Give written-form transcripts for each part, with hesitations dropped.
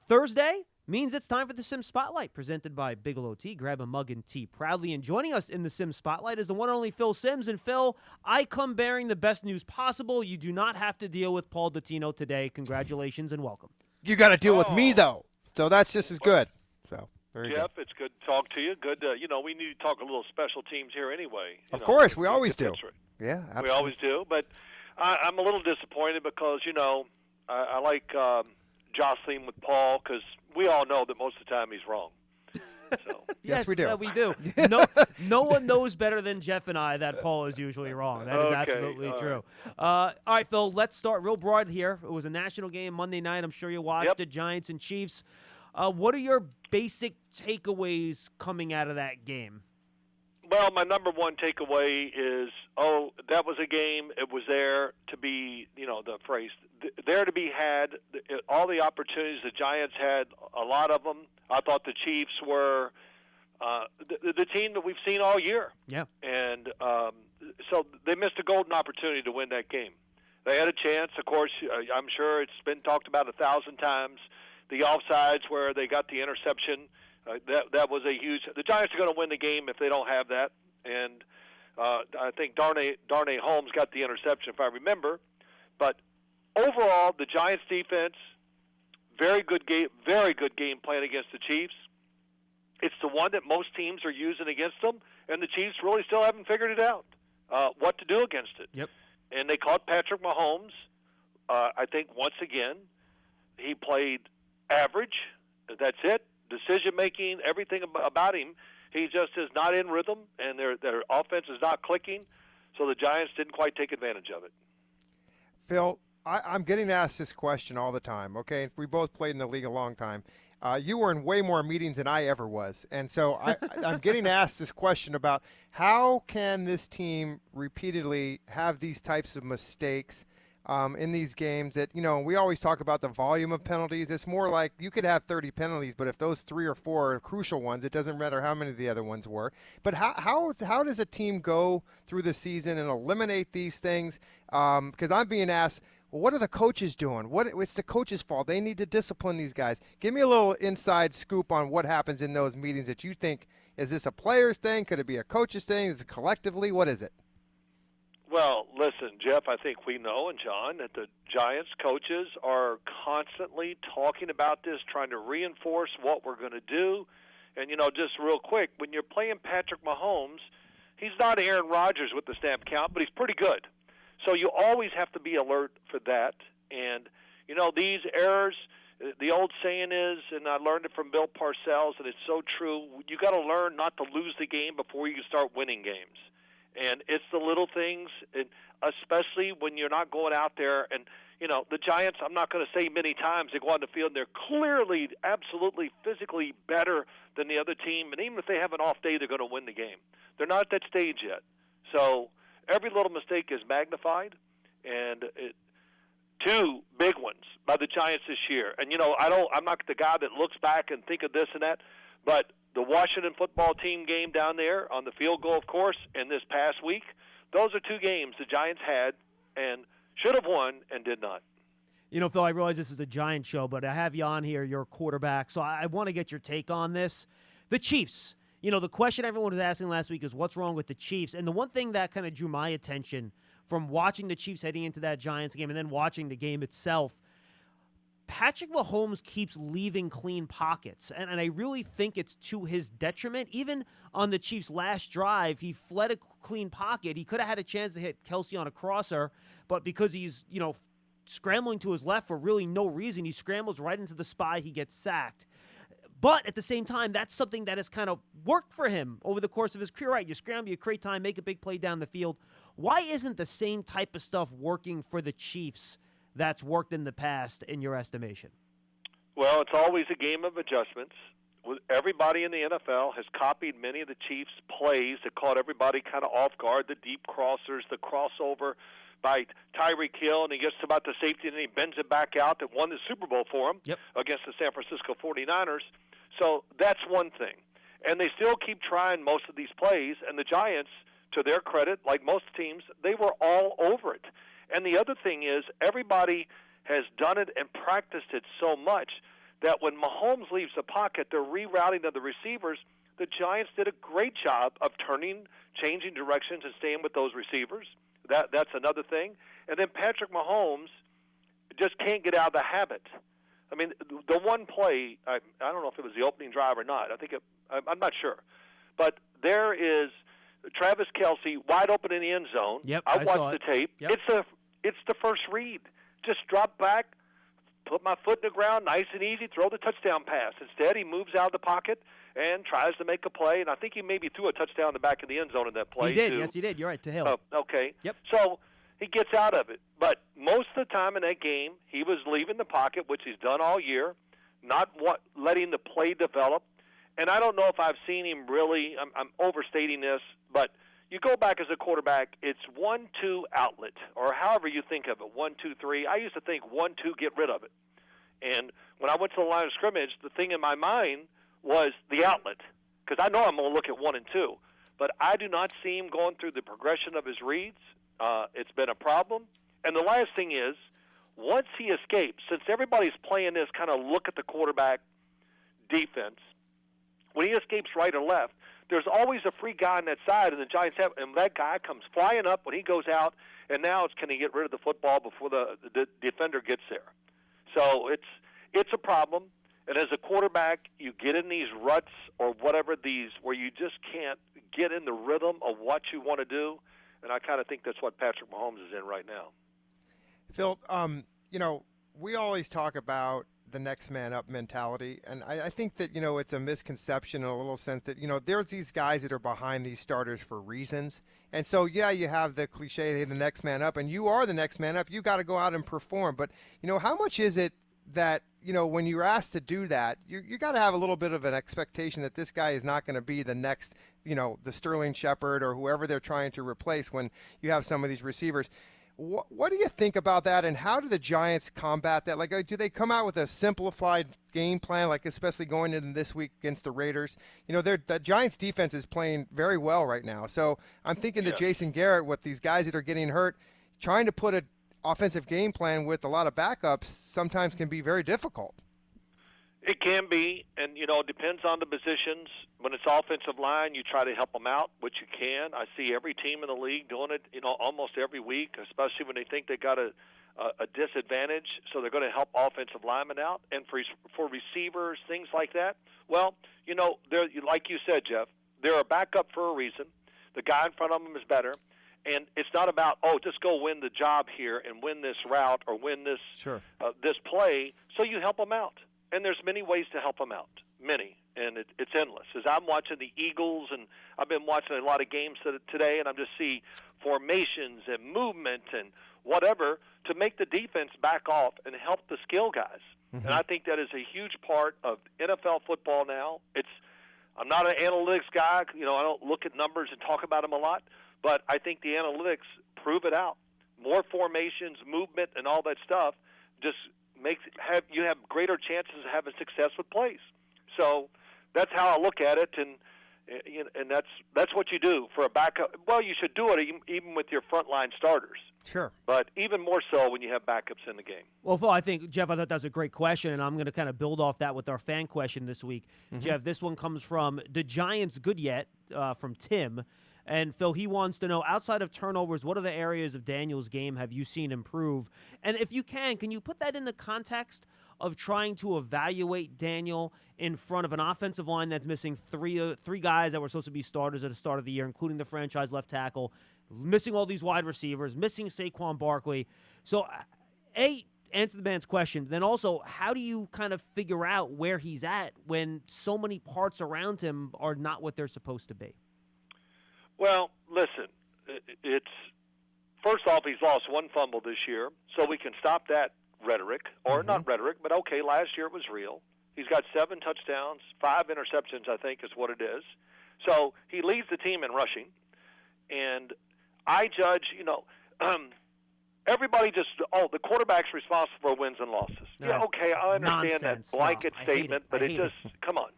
Thursday means it's time for the Sim Spotlight, presented by Bigelow Tea. Grab a mug and tea proudly. And joining us in the Sim Spotlight is the one and only Phil Simms. And Phil, I come bearing the best news possible. You do not have to deal with Paul Dottino today. Congratulations and welcome. You got to deal with me, though. So that's just as good. So there you Jeff, go. it's good to talk to you. Good, we need to talk a little special teams here anyway. Of course, we always do. Yeah, absolutely. We always do. But I'm a little disappointed because, I like jostling with Paul because we all know that most of the time he's wrong. So. Yes, we do. We do. No one knows better than Jeff and I that Paul is usually wrong. That is absolutely true. All right, Phil, let's start real broad here. It was a national game Monday night. I'm sure you watched it, Giants and Chiefs. What are your basic takeaways coming out of that game? Well, my number one takeaway is, that was a game. It was there to be, the phrase, there to be had. All the opportunities, the Giants had a lot of them. I thought the Chiefs were the team that we've seen all year. Yeah. And so they missed a golden opportunity to win that game. They had a chance. Of course, I'm sure it's been talked about 1,000 times. The offsides where they got the interception. That was a huge. The Giants are going to win the game if they don't have that, and I think Darnay Holmes got the interception if I remember. But overall, the Giants' defense, very good game plan against the Chiefs. It's the one that most teams are using against them, and the Chiefs really still haven't figured it out what to do against it. Yep. And they caught Patrick Mahomes. I think once again, he played average. That's it. Decision-making, everything about him, he just is not in rhythm, and their offense is not clicking, so the Giants didn't quite take advantage of it. Phil, I'm getting asked this question all the time, okay? We both played in the league a long time. You were in way more meetings than I ever was, and so I'm getting asked this question about how can this team repeatedly have these types of mistakes in these games that, we always talk about the volume of penalties. It's more like you could have 30 penalties, but if those 3 or 4 are crucial ones, it doesn't matter how many of the other ones were. But how does a team go through the season and eliminate these things? Because I'm being asked, well, what are the coaches doing? It's the coach's fault. They need to discipline these guys. Give me a little inside scoop on what happens in those meetings that you think, is this a player's thing? Could it be a coach's thing? Is it collectively? What is it? Well, listen, Jeff, I think we know, and John, that the Giants coaches are constantly talking about this, trying to reinforce what we're going to do. And, just real quick, when you're playing Patrick Mahomes, he's not Aaron Rodgers with the snap count, but he's pretty good. So you always have to be alert for that. And, these errors, the old saying is, and I learned it from Bill Parcells, and it's so true, you got to learn not to lose the game before you start winning games. And it's the little things, and especially when you're not going out there. And, the Giants, I'm not going to say many times, they go on the field and they're clearly, absolutely, physically better than the other team. And even if they have an off day, they're going to win the game. They're not at that stage yet. So every little mistake is magnified. And 2 big ones by the Giants this year. And, I'm not the guy that looks back and think of this and that, but the Washington football team game down there on the field goal, of course, and this past week, those are 2 games the Giants had and should have won and did not. Phil, I realize this is a Giant show, but I have you on here, your quarterback, so I want to get your take on this. The Chiefs, the question everyone was asking last week is what's wrong with the Chiefs? And the one thing that kind of drew my attention from watching the Chiefs heading into that Giants game and then watching the game itself, Patrick Mahomes keeps leaving clean pockets, and I really think it's to his detriment. Even on the Chiefs' last drive, he fled a clean pocket. He could have had a chance to hit Kelsey on a crosser, but because he's, scrambling to his left for really no reason, he scrambles right into the spy. He gets sacked. But at the same time, that's something that has kind of worked for him over the course of his career. Right, you scramble, you create time, make a big play down the field. Why isn't the same type of stuff working for the Chiefs that's worked in the past, in your estimation? Well, it's always a game of adjustments. Everybody in the NFL has copied many of the Chiefs' plays that caught everybody kind of off guard, the deep crossers, the crossover by Tyreek Hill, and he gets to about the safety, and then he bends it back out that won the Super Bowl for him against the San Francisco 49ers. So that's one thing. And they still keep trying most of these plays, and the Giants, to their credit, like most teams, they were all over it. And the other thing is everybody has done it and practiced it so much that when Mahomes leaves the pocket, they're rerouting to the receivers. The Giants did a great job of changing directions and staying with those receivers. That's another thing. And then Patrick Mahomes just can't get out of the habit. I mean, the one play, I don't know if it was the opening drive or not. I'm not sure. But there is Travis Kelce wide open in the end zone. Yep, I I saw watched it. the tape. Yep. It's the first read. Just drop back, put my foot in the ground, nice and easy, throw the touchdown pass. Instead, he moves out of the pocket and tries to make a play. And I think he maybe threw a touchdown in the back of the end zone in that play, He did. too. Yes, he did. You're right, to Hill. Okay. Yep. So he gets out of it. But most of the time in that game, he was leaving the pocket, which he's done all year, not letting the play develop. And I don't know if I've seen him really, I'm overstating this, but you go back as a quarterback, it's 1-2 outlet, or however you think of it, 1-2-3. I used to think 1-2, get rid of it. And when I went to the line of scrimmage, the thing in my mind was the outlet, because I know I'm going to look at 1 and 2. But I do not see him going through the progression of his reads. It's been a problem. And the last thing is, once he escapes, since everybody's playing this kind of look at the quarterback defense, when he escapes right or left, there's always a free guy on that side, and the Giants have, and that guy comes flying up when he goes out, and now it's can he get rid of the football before the defender gets there. So it's a problem, and as a quarterback, you get in these ruts or whatever where you just can't get in the rhythm of what you want to do, and I kind of think that's what Patrick Mahomes is in right now. Phil, we always talk about the next man up mentality, and I think that it's a misconception in a little sense that there's these guys that are behind these starters for reasons, and so you have the cliche, hey, the next man up, and you are the next man up. You got to go out and perform, but how much is it that when you're asked to do that, you got to have a little bit of an expectation that this guy is not going to be the next the Sterling Shepard or whoever they're trying to replace when you have some of these receivers. What do you think about that, and how do the Giants combat that? Like, do they come out with a simplified game plan, like especially going into this week against the Raiders? The Giants' defense is playing very well right now. So I'm thinking that Jason Garrett, with these guys that are getting hurt, trying to put an offensive game plan with a lot of backups sometimes can be very difficult. It can be, and it depends on the positions. When it's offensive line, you try to help them out, which you can. I see every team in the league doing it, almost every week, especially when they think they got a disadvantage, so they're going to help offensive linemen out. And for receivers, things like that, well, they're, like you said, Jeff, they're a backup for a reason. The guy in front of them is better. And it's not about, just go win the job here and win this route or win this this play, so you help them out. And there's many ways to help them out, many, and it's endless. As I'm watching the Eagles, and I've been watching a lot of games today, and I'm just see formations and movement and whatever to make the defense back off and help the skill guys. Mm-hmm. And I think that is a huge part of NFL football now. I'm not an analytics guy. I don't look at numbers and talk about them a lot, but I think the analytics prove it out. More formations, movement, and all that stuff just you have greater chances of having success with plays. So that's how I look at it, and that's what you do for a backup. Well, you should do it even with your frontline starters. Sure. But even more so when you have backups in the game. Well, Phil, Jeff, I thought that was a great question, and I'm going to kind of build off that with our fan question this week. Mm-hmm. Jeff, this one comes from the Giants Good Yet from Tim. And, Phil, he wants to know, outside of turnovers, what are the areas of Daniel's game have you seen improve? And if you can you put that in the context of trying to evaluate Daniel in front of an offensive line that's missing three guys that were supposed to be starters at the start of the year, including the franchise left tackle, missing all these wide receivers, missing Saquon Barkley. So, answer the man's question. Then also, how do you kind of figure out where he's at when so many parts around him are not what they're supposed to be? Well, listen, it's first off, he's lost one fumble this year, so we can stop that rhetoric, or not rhetoric, but okay, last year it was real. He's got 7 touchdowns, 5 interceptions, I think is what it is. So he leads the team in rushing, and I judge, everybody just, the quarterback's responsible for wins and losses. No. Yeah, okay, I understand Nonsense. that blanket statement, but it just, come on.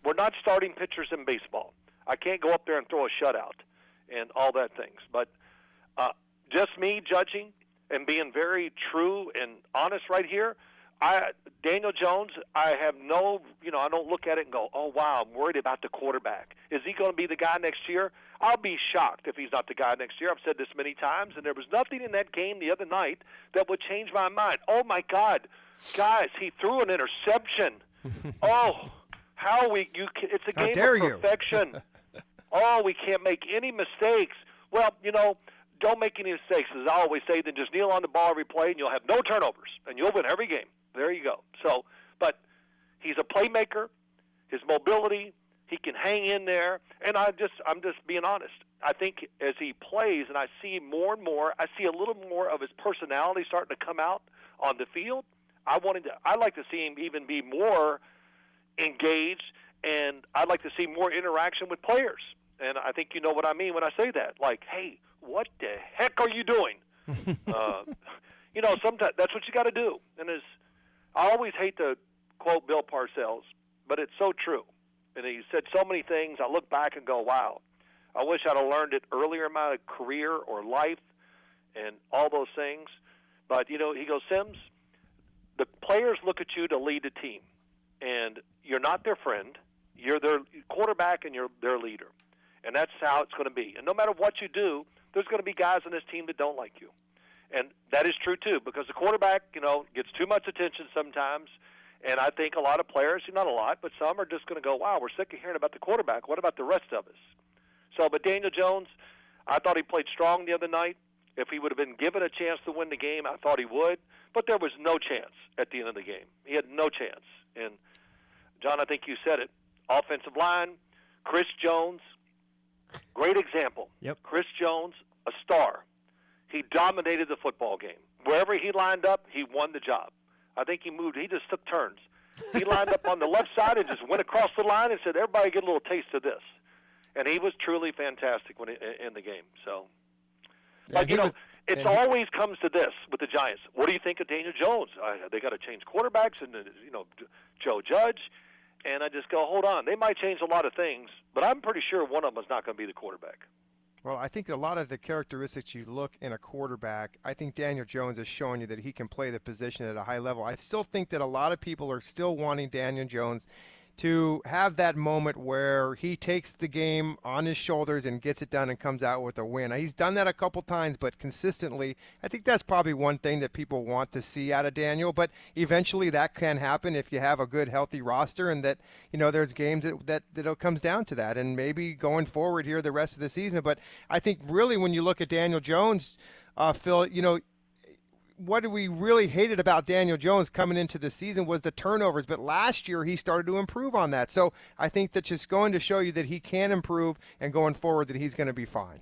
We're not starting pitchers in baseball. I can't go up there and throw a shutout and all that things. But just me judging and being very true and honest right here, Daniel Jones, I have no, I don't look at it and go, oh, wow, I'm worried about the quarterback. Is he going to be the guy next year? I'll be shocked if he's not the guy next year. I've said this many times, and there was nothing in that game the other night that would change my mind. Oh, my God. Guys, he threw an interception. Oh, it's a game of perfection. Oh, we can't make any mistakes. Well, don't make any mistakes, as I always say. Then just kneel on the ball every play, and you'll have no turnovers, and you'll win every game. There you go. So, but he's a playmaker. His mobility, he can hang in there. And I'm just being honest. I think as he plays, and I see more and more, I see a little more of his personality starting to come out on the field. I'd like to see him even be more engaged, and I'd like to see more interaction with players. And I think you know what I mean when I say that. Like, hey, what the heck are you doing? Sometimes that's what you got to do. And I always hate to quote Bill Parcells, but it's so true. And he said so many things. I look back and go, wow, I wish I'd have learned it earlier in my career or life and all those things. But, he goes, Sims, the players look at you to lead the team, and you're not their friend. You're their quarterback, and you're their leader. And that's how it's going to be. And no matter what you do, there's going to be guys on this team that don't like you. And that is true, too, because the quarterback, gets too much attention sometimes. And I think a lot of players, not a lot, but some are just going to go, wow, we're sick of hearing about the quarterback. What about the rest of us? So, but Daniel Jones, I thought he played strong the other night. If he would have been given a chance to win the game, I thought he would. But there was no chance at the end of the game. He had no chance. And, John, I think you said it. Offensive line, Chris Jones, great example. Yep. Chris Jones, a star. He dominated the football game. Wherever he lined up, he won the job. I think he just took turns. He lined up on the left side and just went across the line and said, everybody get a little taste of this. And he was truly fantastic in the game. So, but, it always comes to this with the Giants. What do you think of Daniel Jones? They got to change quarterbacks and, Joe Judge. And I just go, hold on. They might change a lot of things, but I'm pretty sure one of them is not going to be the quarterback. Well, I think a lot of the characteristics you look in a quarterback, I think Daniel Jones is showing you that he can play the position at a high level. I still think that a lot of people are still wanting Daniel Jones to have that moment where he takes the game on his shoulders and gets it done and comes out with a win. He's done that a couple times, but consistently, I think that's probably one thing that people want to see out of Daniel. But eventually that can happen if you have a good, healthy roster, and that, there's games that it comes down to that, and maybe going forward here the rest of the season. But I think really when you look at Daniel Jones, Phil, what we really hated about Daniel Jones coming into the season was the turnovers, but last year he started to improve on that. So I think that's just going to show you that he can improve, and going forward that he's going to be fine.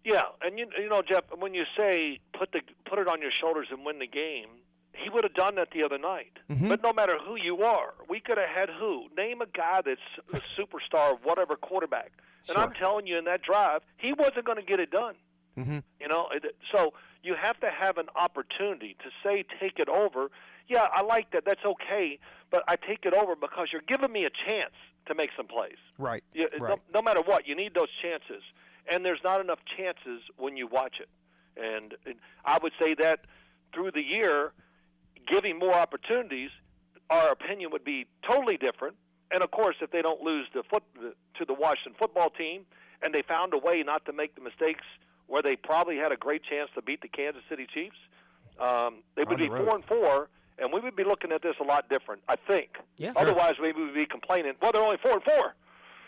Yeah, and Jeff, when you say put it on your shoulders and win the game, he would have done that the other night. Mm-hmm. But no matter who you are, we could have had who? Name a guy that's a superstar of whatever quarterback. And sure. I'm telling you, in that drive, he wasn't going to get it done. Mm-hmm. So you have to have an opportunity to say take it over. Yeah, I like that. That's okay. But I take it over because you're giving me a chance to make some plays. Right. Right. No matter what, you need those chances. And there's not enough chances when you watch it. And I would say that through the year, giving more opportunities, our opinion would be totally different. And, of course, if they don't lose to the Washington football team and they found a way not to make the mistakes where they probably had a great chance to beat the Kansas City Chiefs, they would be 4-4, and we would be looking at this a lot different, I think. Yeah. Otherwise, we would be complaining, well, they're only 4-4.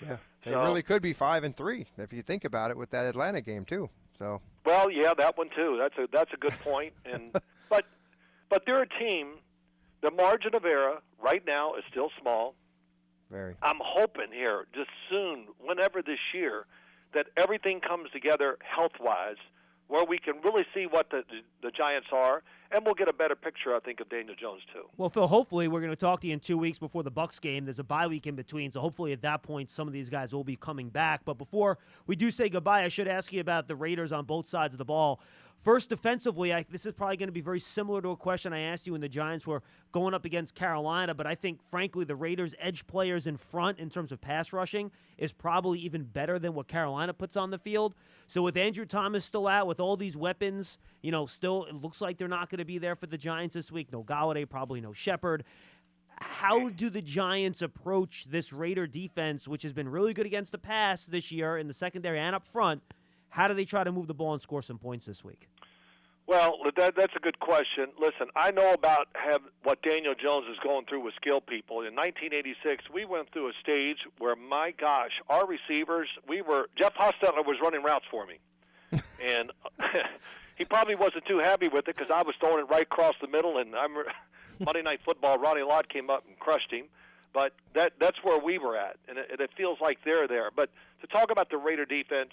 Yeah, they really could be 5-3 if you think about it with that Atlanta game too. So. Well, yeah, that one too. That's a good point. And but they're a team. The margin of error right now is still small. Very. I'm hoping here, just soon, whenever this year, that everything comes together health-wise, where we can really see what the Giants are, and we'll get a better picture, I think, of Daniel Jones, too. Well, Phil, hopefully we're going to talk to you in 2 weeks before the Bucs game. There's a bye week in between, so hopefully at that point some of these guys will be coming back. But before we do say goodbye, I should ask you about the Raiders on both sides of the ball. First, defensively, this is probably going to be very similar to a question I asked you when the Giants were going up against Carolina, but I think, frankly, the Raiders' edge players in front in terms of pass rushing is probably even better than what Carolina puts on the field. So with Andrew Thomas still out, with all these weapons, still it looks like they're not going to be there for the Giants this week. No Galladay, probably no Shepard. How do the Giants approach this Raider defense, which has been really good against the pass this year in the secondary and up front? How do they try to move the ball and score some points this week? Well, that's a good question. Listen, I know about what Daniel Jones is going through with skill people. In 1986, we went through a stage where, my gosh, our receivers, Jeff Hostetler was running routes for me. And he probably wasn't too happy with it because I was throwing it right across the middle, and Monday Night Football, Ronnie Lott came up and crushed him. But that's where we were at, and it feels like they're there. But to talk about the Raider defense,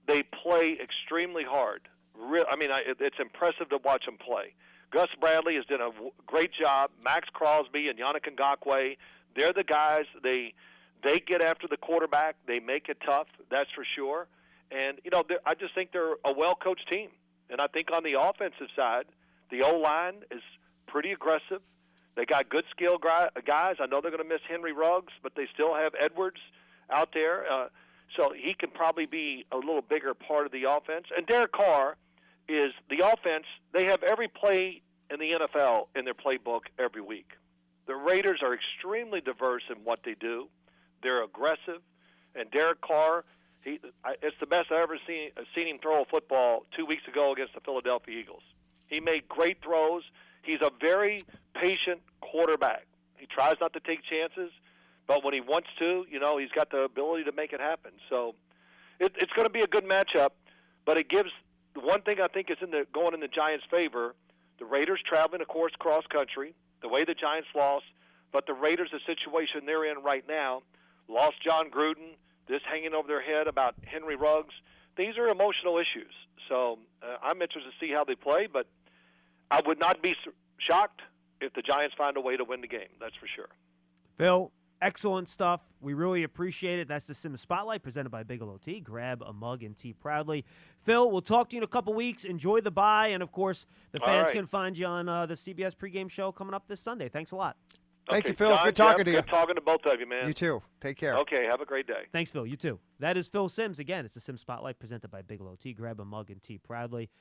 they play extremely hard. It's impressive to watch them play. Gus Bradley has done a great job. Max Crosby and Yannick Ngakoue, they're the guys. They get after the quarterback. They make it tough, that's for sure. And, I just think they're a well-coached team. And I think on the offensive side, the O-line is pretty aggressive. They got good skill guys. I know they're going to miss Henry Ruggs, but they still have Edwards out there. So he can probably be a little bigger part of the offense. And Derek Carr is the offense. They have every play in the NFL in their playbook every week. The Raiders are extremely diverse in what they do. They're aggressive. And Derek Carr, it's the best I've ever seen him throw a football 2 weeks ago against the Philadelphia Eagles. He made great throws. He's a very patient quarterback. He tries not to take chances, but when he wants to, he's got the ability to make it happen. So it's going to be a good matchup, but it gives the one thing I think is going in the Giants' favor. The Raiders traveling, of course, cross country, the way the Giants lost, but the Raiders, the situation they're in right now, lost John Gruden, this hanging over their head about Henry Ruggs. These are emotional issues. So I'm interested to see how they play, but I would not be shocked if the Giants find a way to win the game. That's for sure. Phil, excellent stuff. We really appreciate it. That's the Sim Spotlight presented by Bigelow Tea. Grab a mug and tea proudly. Phil, we'll talk to you in a couple weeks. Enjoy the bye. And, of course, the fans can find you on the CBS pregame show coming up this Sunday. Thanks a lot. Thank you, Phil. John, good talking Jeff, to you. Good talking to both of you, man. You too. Take care. Okay, have a great day. Thanks, Phil. You too. That is Phil Simms. Again, it's the Sim Spotlight presented by Bigelow Tea. Grab a mug and tea proudly.